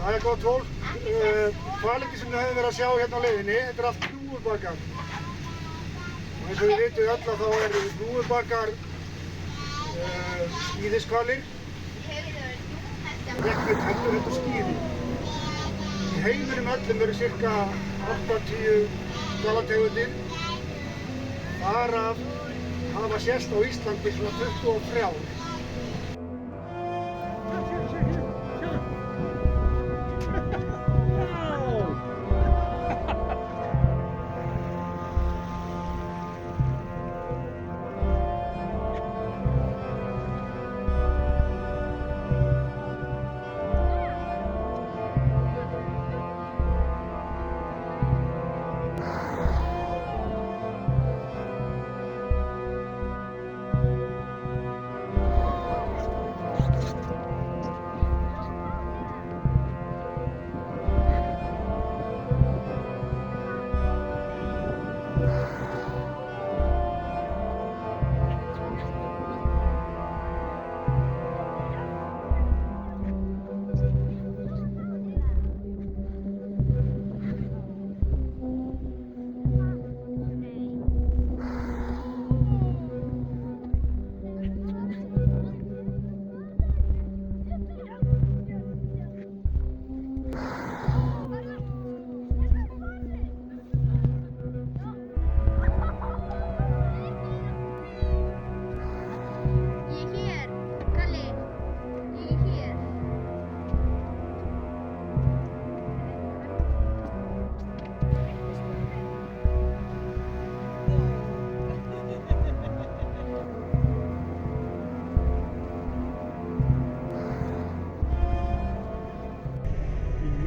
Það er gott fólk. Hvalirnir sem við höfum verið að sjá hérna á leiðinni, þetta er allt hnúfubakar. Og eins og við vitum öll að þá eru hnúfubakar skíðishvalir. Regnið tennur þetta skíði. Í heiminum öllum eru ca. 80 hvalategundir. Þar af hafa sést á Íslandi svona 23.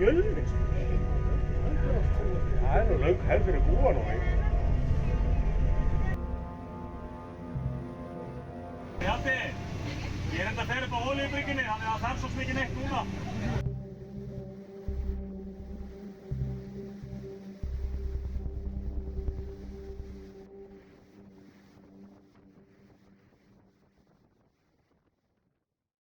Mjölnis? Það er nú löng hefð fyrir búa núna. Hjalti, ég er enda að fer upp á olíubryggjunni, þannig að það þarf svo mikið neitt núna.